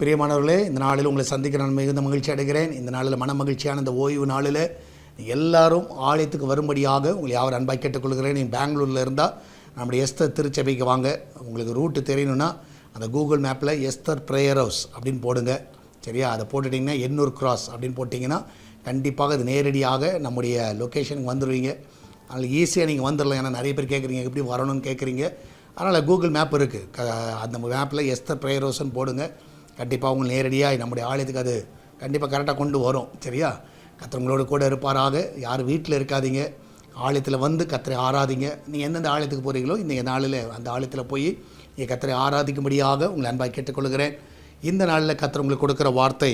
பிரியமானவர்களே, இந்த நாளில் உங்களை சந்திக்க நான் மிகுந்த மகிழ்ச்சி அடைகிறேன். இந்த நாளில் மன மகிழ்ச்சியான இந்த ஓய்வு நாளில் எல்லாரும் ஆலயத்துக்கு வரும்படியாக உங்களை யாவர் அன்பாக கேட்டுக்கொள்கிறேன். நீங்கள் பெங்களூரில் இருந்தால் நம்முடைய எஸ்தர் திருச்சபைக்கு வாங்க. உங்களுக்கு ரூட்டு தெரியணுன்னா அந்த கூகுள் மேப்பில் எஸ்தர் ப்ரேயர் ஹவுஸ் அப்படின்னு போடுங்க. சரியா? அதை போட்டுட்டிங்கன்னா எண்ணூர் கிராஸ் அப்படின்னு போட்டிங்கன்னா கண்டிப்பாக அது நேரடியாக நம்முடைய லொக்கேஷனுக்கு வந்துடுவீங்க. அதனால் ஈஸியாக நீங்கள் வந்துடலாம். ஏன்னா நிறைய பேர் கேட்குறீங்க எப்படி வரணும்னு கேட்குறீங்க. அதனால் கூகுள் மேப் இருக்குது. அந்த மேப்பில் எஸ்தர் ப்ரேயர் ஹவுஸ்ன்னு போடுங்க. கண்டிப்பாக உங்களுக்கு நேரடியாக நம்முடைய ஆலயத்துக்கு அது கண்டிப்பாக கரெக்டாக கொண்டு வரும். சரியா? கர்த்தர் கூட இருப்பாராக. யாரும் வீட்டில் இருக்காதீங்க, ஆலயத்தில் வந்து கர்த்தரை ஆராதிங்க. நீங்கள் எந்தெந்த ஆலயத்துக்கு போகிறீங்களோ இந்த நாளில் அந்த ஆலயத்தில் போய் நீங்கள் கர்த்தரை ஆராதிக்கும்படியாக உங்களை அன்பாக கேட்டுக்கொள்கிறேன். இந்த நாளில் கர்த்தர் உங்களுக்கு கொடுக்குற வார்த்தை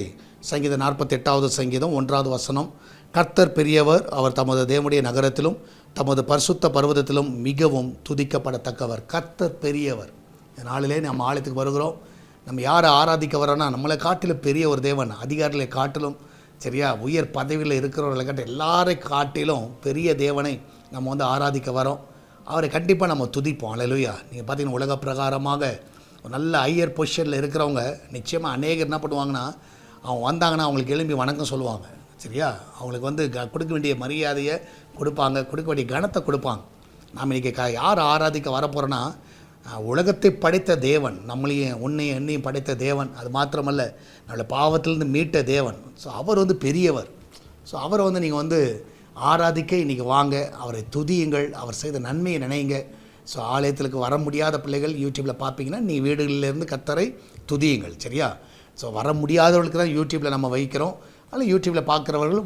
சங்கீதம் 48வது சங்கீதம் 1வது வசனம். கர்த்தர் பெரியவர், அவர் தமது தேவனுடைய நகரத்திலும் தமது பரிசுத்த பர்வதத்திலும் மிகவும் துதிக்கப்படத்தக்கவர். கர்த்தர் பெரியவர். இந்த நாளிலே நம்ம ஆலயத்துக்கு வருகிறோம். நம்ம யாரை ஆராதிக்க வரோன்னா நம்மளை காட்டிலும் பெரிய ஒரு தேவன், அதிகாரிகளை காட்டிலும், சரியா, உயர் பதவியில் இருக்கிறவர்களை காட்டிலும் எல்லாரை காட்டிலும் பெரிய தேவனை நம்ம வந்து ஆராதிக்க வரோம். அவரை கண்டிப்பாக நம்ம துதிப்போம். அல்லேலூயா. நீங்கள் பார்த்தீங்கன்னா உலக பிரகாரமாக ஒரு நல்ல ஹையர் பொசிஷனில் இருக்கிறவங்க நிச்சயமாக அநேகர் என்ன பண்ணுவாங்கன்னா, அவங்க வந்தாங்கன்னா அவங்களுக்கு எழும்பி வணக்கம் சொல்லுவாங்க. சரியா? அவங்களுக்கு வந்து கொடுக்க வேண்டிய மரியாதையை கொடுப்பாங்க, கொடுக்க வேண்டிய கனத்தை கொடுப்பாங்க. நாம் இன்றைக்கி யார் ஆராதிக்க வரப்போகிறோன்னா, உலகத்தை படைத்த தேவன், நம்மளையும் உன்னையும் என்னையும் படைத்த தேவன், அது மாத்திரமல்ல நம்மளை பாவத்திலேருந்து மீட்ட தேவன். ஸோ அவர் வந்து பெரியவர். ஸோ அவரை வந்து நீங்கள் வந்து ஆராதிக்க இன்றைக்கி வாங்க. அவரை துதியுங்கள், அவர் செய்த நன்மையை நினைங்க. ஸோ ஆலயத்திற்கு வர முடியாத பிள்ளைகள் யூடியூப்பில் பார்ப்பீங்கன்னா நீ வீடுகளிலேருந்து கர்த்தரை துதியுங்கள். சரியா? ஸோ வர முடியாதவர்களுக்கு தான் யூடியூப்பில் நம்ம வைக்கிறோம். அதில் யூடியூப்பில் பார்க்குறவர்கள்,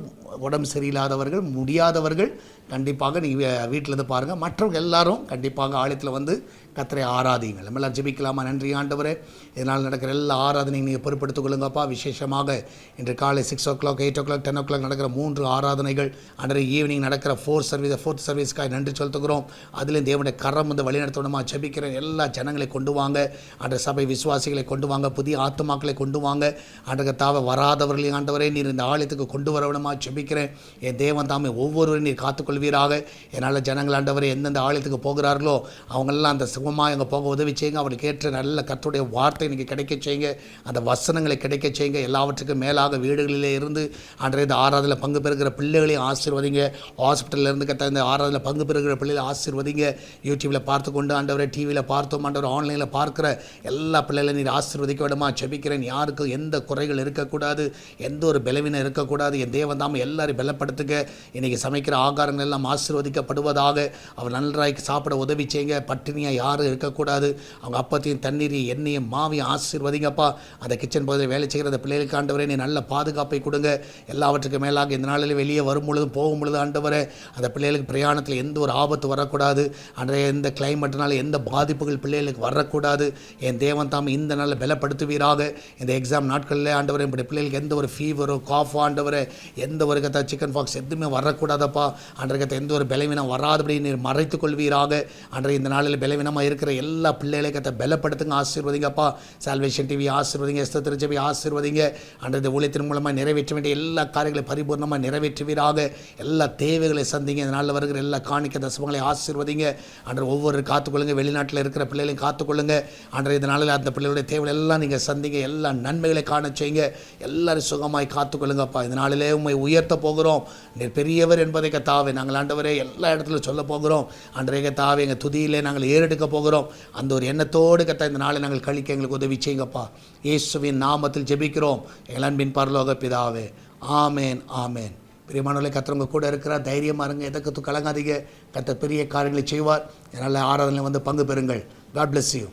உடம்பு சரியில்லாதவர்கள், முடியாதவர்கள் கண்டிப்பாக நீங்கள் வீட்டிலேருந்து பாருங்கள். மற்றவங்க எல்லாரும் கண்டிப்பாக ஆலயத்தில் வந்து கர்த்தரை ஆராதிங்கள். நம்ம எல்லாம் ஜெபிக்கலாமா? நன்றி ஆண்டவரே, இதனால் நடக்கிற எல்லா ஆராதனையும் நீங்கள் பொறுப்படுத்திக் கொள்ளுங்கப்பா. விசேஷமாக இன்று காலை 6 o'clock, 8 o'clock, 10 o'clock நடக்கிற 3 ஆராதனைகள், அன்றைய ஈவினிங் நடக்கிற 4th சர்வீஸ்க்காக நன்றி செலுத்துகிறோம். அதிலும் தேவனுடைய கரம் வந்து வழிநடத்தணுமா ஜெபிக்கிறேன். எல்லா ஜனங்களை கொண்டு வாங்க. அன்றைய சபை விசுவாசிகளை கொண்டு வாங்க, புதிய ஆத்துமாக்களை கொண்டு வாங்க. அன்றைய தாவ வராதவர்களையும் ஆண்டவரே நீர் இந்த ஆலயத்துக்கு கொண்டு வரணுமா ஜெபிக்கிறேன். என் தேவன் தாமே ஒவ்வொருவரையும் நீர் காத்துக்கொள்வீராக. என்னால் ஜனங்கள் ஆண்டவரே எந்தெந்த ஆலயத்துக்கு போகிறார்களோ அவங்களெல்லாம் அந்த சுகமாக எங்கே போக உதவி செய்யுங்க. அவனுக்கு ஏற்ற நல்ல கர்த்தருடைய வார்த்தை இன்றைக்கி கிடைக்க செய்யுங்க. அந்த வசனங்களை கிடைக்க செய்யுங்க. எல்லாவற்றுக்கும் மேலாக வீடுகளிலே இருந்து அன்றைய இந்த ஆராதனையில் பங்கு பெறுகிற பிள்ளைகளையும் ஆசீர்வதிங்க. ஹாஸ்பிட்டலில் இருந்து கத்த இந்த ஆராதனையில் பங்கு பெறுகிற பிள்ளைகளை ஆசீர்வதிங்க. யூடியூப்பில் பார்த்து கொண்டு ஆண்டவரை, டிவியில் பார்த்தோம் ஆண்டவர், ஆன்லைனில் பார்க்குற எல்லா பிள்ளைகளையும் நீர் ஆசீர்வதிக்க விடமா ஜெபிக்கிறேன். யாருக்கும் எந்த குறைகள் இருக்கக்கூடாது, எந்த ஒரு பலவீனம் இருக்கக்கூடாது. என் தேவன் தாம் எல்லாரையும் பலப்படுத்துங்க. இன்றைக்கி சமைக்கிற ஆகாரங்கள் எல்லாம் ஆசீர்வதிக்கப்படுவதாக. அவர் நன்றாய்க்கு சாப்பிட உதவி செய்யுங்க. பட்டினியாக யாரும் இருக்கக்கூடாது. அவங்க அப்பத்தையும் தண்ணீரையும் எண்ணெயும் மாவையும் ஆசீர்வதிங்கப்பா. அந்த கிச்சன் பகுதியில் வேலை செய்கிற அந்த பிள்ளைகளுக்கு ஆண்டவரே நீ நல்ல பாதுகாப்பை கொடுங்க. எல்லாவற்றுக்கும் மேலாக இந்த நாளில் வெளியே வரும் பொழுதும் போகும் பொழுது ஆண்டவரே அந்த பிள்ளைகளுக்கு பிரயாணத்தில் எந்த ஒரு ஆபத்து வரக்கூடாது. அன்றைய எந்த கிளைமேட்னால எந்த பாதிப்புகள் பிள்ளைகளுக்கு வரக்கூடாது. என் தேவன் தாம் இந்த நாளில் பலப்படுத்துவீராக. இந்த எக்ஸாம் நாட்களில் ஆண்டவரே இப்படி பிள்ளைகளுக்கு எந்த ஒரு ஃபீவரோ காஃபோ ஆண்டவரே எந்த ஒரு கதை சிக்கன் பாக்ஸ் எதுவுமே வரக்கூடாதப்பா. அன்றைய கதை எந்த ஒரு பலவீனம் வராதபடி நீர் மறைத்துக் கொள்வீராக. அன்றைய இந்த நாளில் பலவீனமாக இருக்கிற எல்லா பிள்ளைகளை கத்தை பலப்படுத்துங்க, ஆசீர்வதிங்கப்பா. சால்வேஷன் டிவி ஆசீர்வதிங்க, எஸ்தர் திருச்சபை ஆசீர்வதிங்க. அன்றைய ஊழியத்தின் மூலமாக நிறைவேற்ற வேண்டிய எல்லா காரியங்களை பரிபூர்ணமாக நிறைவேற்றுவீராக. எல்லா தேவைகளை சந்திங்க. இந்த நாளில் வருகிற எல்லா காணிக்க தசமங்களை ஆசீர்வதிங்க. அன்றைய ஒவ்வொரு காத்துக்கொள்ளுங்க. வெளிநாட்டில் இருக்கிற பிள்ளைகளையும் காத்துக்கொள்ளுங்க. அன்றைய இந்த நாளில் அந்த பிள்ளைகளுடைய தேவைகள் எல்லாம் நீங்கள் சந்திங்க. எல்லா நன்மைகளை காண செய்யுங்க. எல்லாரும் சுகமாய் காத்துக்கொள்ளுங்கப்பா. இந்த நாளிலே உண்மை உயர்த்த போகிறோம். நீர் பெரியவர் என்பதை கத்தாவே நாங்கள் ஆண்டவரே எல்லா இடத்துல சொல்ல போகிறோம். அன்றைய கத்தாவே எங்கள் துதியிலே நாங்கள் ஏறெடுக்க போகிறோம். அந்த ஒரு எண்ணத்தோடு கத்த இந்த நாளை நாங்கள் கழிக்க எங்களுக்கு உதவி செய்யுங்கப்பா. இயேசுவின் நாமத்தில் ஜெபிக்கிறோம் எங்கள் அன்பின் பரலோக பிதாவே. ஆமேன், ஆமேன். பிரியமானவர்களே, கர்த்தர் கூட இருக்கிறார். தைரியமாக இருங்க, எதற்கு கலங்காதீங்க. கர்த்தர் பெரிய காரியங்களை செய்வார். நல்ல ஆராதனை வந்து பங்கு பெறுங்கள். God bless you.